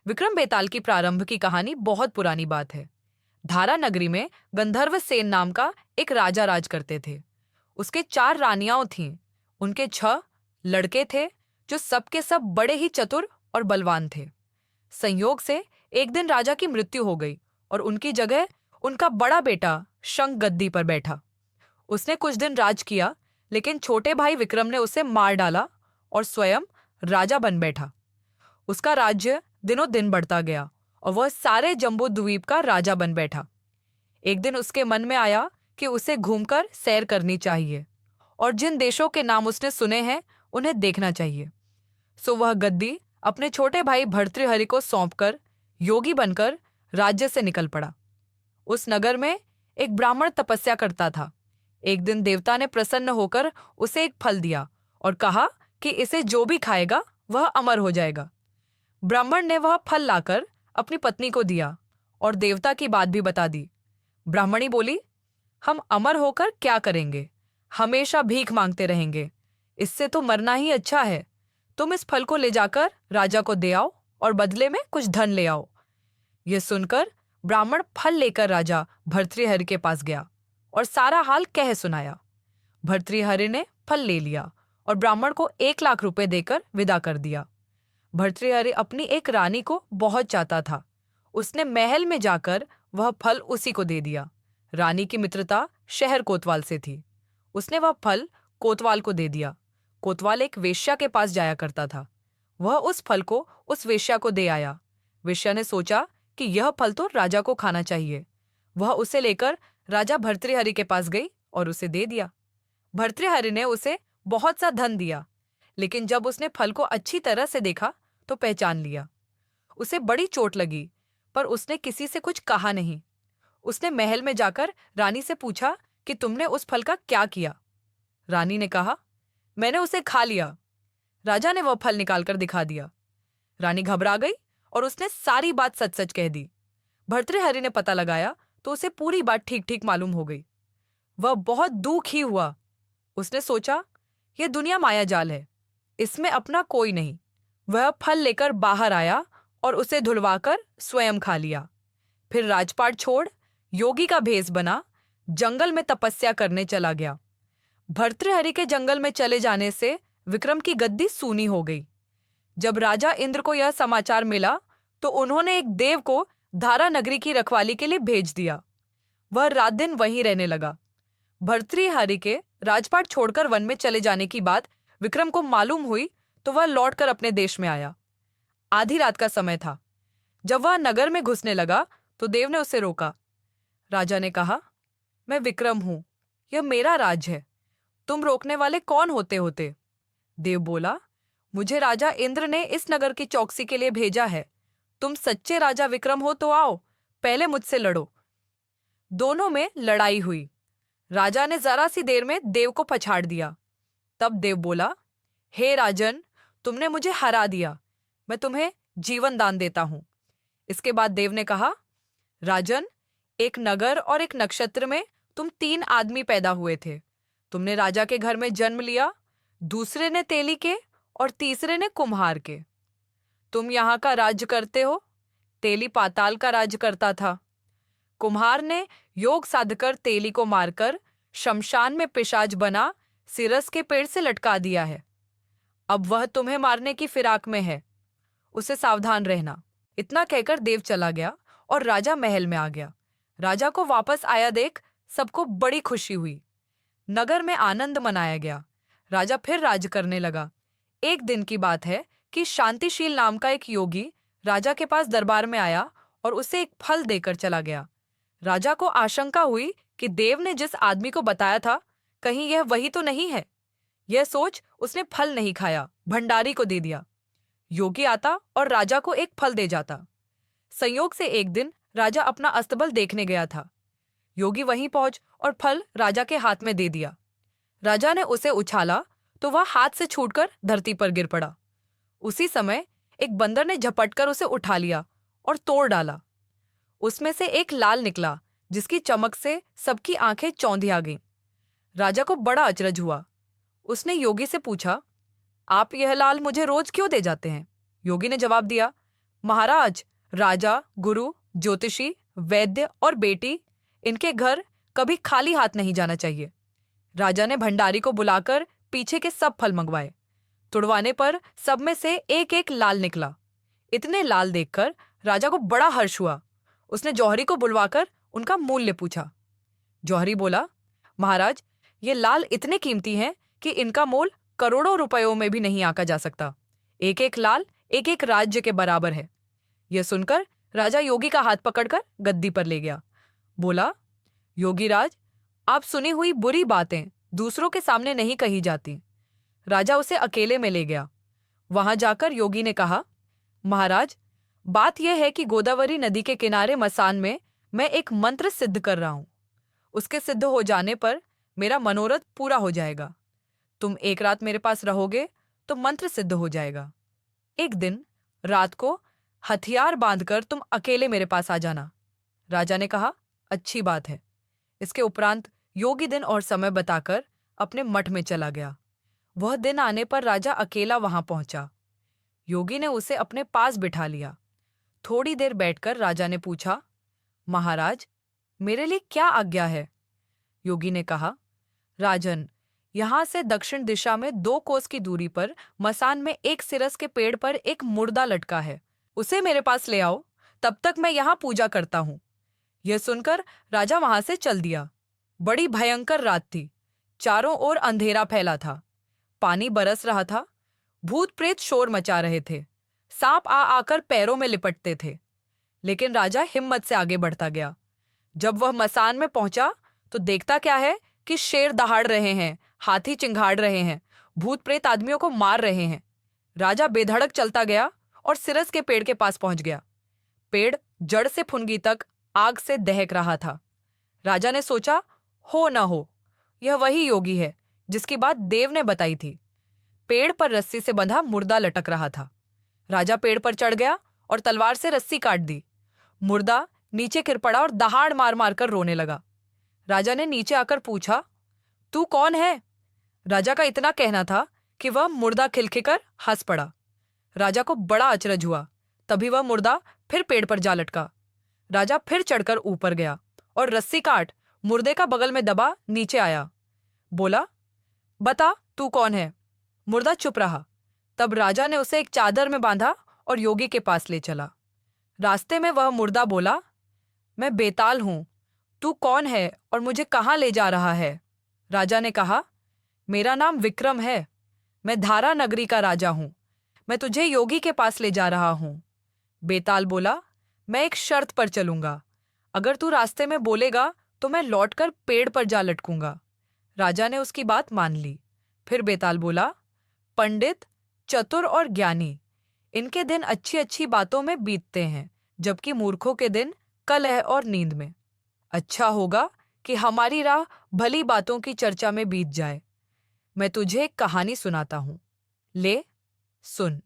विक्रम बेताल की प्रारंभ की कहानी बहुत पुरानी बात है। धारा नगरी में गंधर्व सेन नाम का एक राजा राज करते थे। उसके 4 रानियां थीं। उनके 6 लड़के थे जो सबके सब बड़े ही चतुर और बलवान थे। संयोग से एक दिन राजा की मृत्यु हो गई और उनकी जगह उनका बड़ा बेटा शंख गद्दी पर बैठा। उसने कुछ दिन राज किया, लेकिन छोटे भाई विक्रम ने उसे मार डाला और स्वयं राजा बन बैठा। उसका राज्य दिनों दिन बढ़ता गया और वह सारे जम्बू द्वीप का राजा बन बैठा। एक दिन उसके मन में आया कि उसे घूमकर सैर करनी चाहिए और जिन देशों के नाम उसने सुने हैं उन्हें देखना चाहिए। सो वह गद्दी अपने छोटे भाई भर्तृहरि को सौंपकर योगी बनकर राज्य से निकल पड़ा। उस नगर में एक ब्राह्मण तपस्या करता था। एक दिन देवता ने प्रसन्न होकर उसे एक फल दिया और कहा कि इसे जो भी खाएगा वह अमर हो जाएगा। ब्राह्मण ने वह फल लाकर अपनी पत्नी को दिया और देवता की बात भी बता दी। ब्राह्मणी बोली, हम अमर होकर क्या करेंगे? हमेशा भीख मांगते रहेंगे। इससे तो मरना ही अच्छा है। तुम इस फल को ले जाकर राजा को दे आओ और बदले में कुछ धन ले आओ। यह सुनकर ब्राह्मण फल लेकर राजा भर्तृहरि के पास गया और सारा हाल कह सुनाया। भर्तृहरि ने फल ले लिया और ब्राह्मण को 1 लाख रुपए देकर विदा कर दिया। भर्तृहरि अपनी एक रानी को बहुत चाहता था। उसने महल में जाकर वह फल उसी को दे दिया। रानी की मित्रता शहर कोतवाल से थी। उसने वह फल कोतवाल को दे दिया। कोतवाल एक वेश्या के पास जाया करता था। वह उस फल को उस वेश्या को दे आया। वेश्या ने सोचा कि यह फल तो राजा को खाना चाहिए। वह उसे लेकर राजा भर्तृहरि के पास गई और उसे दे दिया। भर्तृहरि ने उसे बहुत सा धन दिया, लेकिन जब उसने फल को अच्छी तरह से देखा तो पहचान लिया। उसे बड़ी चोट लगी, पर उसने किसी से कुछ कहा नहीं। उसने महल में जाकर रानी से पूछा कि तुमने उस फल का क्या किया? रानी ने कहा, मैंने उसे खा लिया। राजा ने वह फल निकालकर दिखा दिया। रानी घबरा गई और उसने सारी बात सच सच कह दी। भर्तृहरि ने पता लगाया तो उसे पूरी बात ठीक ठीक मालूम हो गई। वह बहुत दुखी हुआ। उसने सोचा, यह दुनिया माया जाल है, इसमें अपना कोई नहीं। वह फल लेकर बाहर आया और उसे धुलवाकर स्वयं खा लिया। फिर राजपाट छोड़ योगी का भेष बना जंगल में तपस्या करने चला गया। भर्तृहरि के जंगल में चले जाने से विक्रम की गद्दी सूनी हो गई। जब राजा इंद्र को यह समाचार मिला तो उन्होंने एक देव को धारा नगरी की रखवाली के लिए भेज दिया। वह रात दिन वहीं रहने लगा। भर्तृहरि के राजपाट छोड़कर वन में चले जाने की बात विक्रम को मालूम हुई तो वह लौटकर अपने देश में आया। आधी रात का समय था। जब वह नगर में घुसने लगा तो देव ने उसे रोका। राजा ने कहा, मैं विक्रम हूं, यह मेरा राज है। तुम रोकने वाले कौन होते? देव बोला, मुझे राजा इंद्र ने इस नगर की चौकसी के लिए भेजा है। तुम सच्चे राजा विक्रम हो तो आओ, पहले मुझसे लड़ो। दोनों में लड़ाई हुई। राजा ने जरा सी देर में देव को पछाड़ दिया। तब देव बोला, हे राजन, तुमने मुझे हरा दिया, मैं तुम्हें जीवन दान देता हूं। इसके बाद देव ने कहा, राजन, एक नगर और एक नक्षत्र में तुम 3 आदमी पैदा हुए थे। तुमने राजा के घर में जन्म लिया, दूसरे ने तेली के और तीसरे ने कुम्हार के। तुम यहाँ का राज्य करते हो। तेली पाताल का राज्य करता था। कुम्हार ने योग साधकर तेली को मारकर शमशान में पिशाच बना सिरस के पेड़ से लटका दिया है। अब वह तुम्हें मारने की फिराक में है, उसे सावधान रहना। इतना कहकर देव चला गया और राजा महल में आ गया। राजा को वापस आया देख सबको बड़ी खुशी हुई। नगर में आनंद मनाया गया। राजा फिर राज्य करने लगा। एक दिन की बात है कि शांतिशील नाम का एक योगी राजा के पास दरबार में आया और उसे एक फल देकर चला गया। राजा को आशंका हुई कि देव ने जिस आदमी को बताया था, कहीं यह वही तो नहीं है। यह सोच उसने फल नहीं खाया, भंडारी को दे दिया। योगी आता और राजा को एक फल दे जाता। संयोग से एक दिन राजा अपना अस्तबल देखने गया था। योगी वहीं पहुंच और फल राजा के हाथ में दे दिया। राजा ने उसे उछाला तो वह हाथ से छूटकर धरती पर गिर पड़ा। उसी समय एक बंदर ने झपटकर उसे उठा लिया और तोड़ डाला। उसमें से एक लाल निकला, जिसकी चमक से सबकी आंखें चौंधिया गईं। राजा को बड़ा अचरज हुआ। उसने योगी से पूछा, आप यह लाल मुझे रोज क्यों दे जाते हैं? योगी ने जवाब दिया, महाराज, राजा, गुरु, ज्योतिषी, वैद्य और बेटी, इनके घर कभी खाली हाथ नहीं जाना चाहिए। राजा ने भंडारी को बुलाकर पीछे के सब फल मंगवाए। तुड़वाने पर सब में से एक एक लाल निकला। इतने लाल देखकर राजा को बड़ा हर्ष हुआ। उसने जौहरी को बुलवाकर उनका मूल्य पूछा। जौहरी बोला, महाराज, ये लाल इतने कीमती हैं कि इनका मोल करोड़ों रुपयों में भी नहीं आंका जा सकता। एक एक लाल एक एक राज्य के बराबर है। यह सुनकर राजा योगी का हाथ पकड़कर गद्दी पर ले गया। बोला, योगीराज, आप सुनी हुई बुरी बातें दूसरों के सामने नहीं कही जाती। राजा उसे अकेले में ले गया। वहां जाकर योगी ने कहा, महाराज, बात यह है कि गोदावरी नदी के किनारे मसान में मैं एक मंत्र सिद्ध कर रहा हूं। उसके सिद्ध हो जाने पर मेरा मनोरथ पूरा हो जाएगा। तुम एक रात मेरे पास रहोगे तो मंत्र सिद्ध हो जाएगा। एक दिन रात को हथियार बांधकर तुम अकेले मेरे पास आ जाना। राजा ने कहा, अच्छी बात है। इसके उपरांत योगी दिन और समय बताकर अपने मठ में चला गया। वह दिन आने पर राजा अकेला वहां पहुंचा। योगी ने उसे अपने पास बिठा लिया। थोड़ी देर बैठकर राजा ने पूछा, महाराज, मेरे लिए क्या आज्ञा है? योगी ने कहा, राजन, यहां से दक्षिण दिशा में 2 कोस की दूरी पर मसान में एक सिरस के पेड़ पर एक मुर्दा लटका है। उसे मेरे पास ले आओ, तब तक मैं यहां पूजा करता हूं। यह सुनकर राजा वहां से चल दिया। बड़ी भयंकर रात थी। चारों ओर अंधेरा फैला था। पानी बरस रहा था। भूत प्रेत शोर मचा रहे थे। सांप आ आकर पैरों में लिपटते थे। लेकिन राजा हिम्मत से आगे बढ़ता गया। जब वह मसान में पहुंचा तो देखता क्या है कि शेर दहाड़ रहे हैं, हाथी चिंघाड़ रहे हैं, भूत प्रेत आदमियों को मार रहे हैं। राजा बेधड़क चलता गया और सिरस के पेड़ के पास पहुंच गया। पेड़ जड़ से फुनगी तक आग से दहक रहा था। राजा ने सोचा, हो न हो, यह वही योगी है जिसकी बात देव ने बताई थी। पेड़ पर रस्सी से बंधा मुर्दा लटक रहा था। राजा पेड़ पर चढ़ गया और तलवार से रस्सी काट दी। मुर्दा नीचे गिर पड़ा और दहाड़ मार मार कर रोने लगा। राजा ने नीचे आकर पूछा, तू कौन है? राजा का इतना कहना था कि वह मुर्दा खिलखिलकर हंस पड़ा। राजा को बड़ा अचरज हुआ। तभी वह मुर्दा फिर पेड़ पर जा लटका। राजा फिर चढ़कर ऊपर गया और रस्सी काट मुर्दे का बगल में दबा नीचे आया। बोला, बता, तू कौन है? मुर्दा चुप रहा। तब राजा ने उसे एक चादर में बांधा और योगी के पास ले चला। रास्ते में वह मुर्दा बोला, मैं बेताल हूं। तू कौन है और मुझे कहाँ ले जा रहा है? राजा ने कहा, मेरा नाम विक्रम है। मैं धारा नगरी का राजा हूं। मैं तुझे योगी के पास ले जा रहा हूं। बेताल बोला, मैं एक शर्त पर चलूंगा। अगर तू रास्ते में बोलेगा तो मैं लौटकर पेड़ पर जा लटकूंगा। राजा ने उसकी बात मान ली। फिर बेताल बोला, पंडित, चतुर और ज्ञानी, इनके दिन अच्छी अच्छी बातों में बीतते हैं, जबकि मूर्खों के दिन कलह और नींद में। अच्छा होगा कि हमारी राह भली बातों की चर्चा में बीत जाए। मैं तुझे एक कहानी सुनाता हूं। ले, सुन।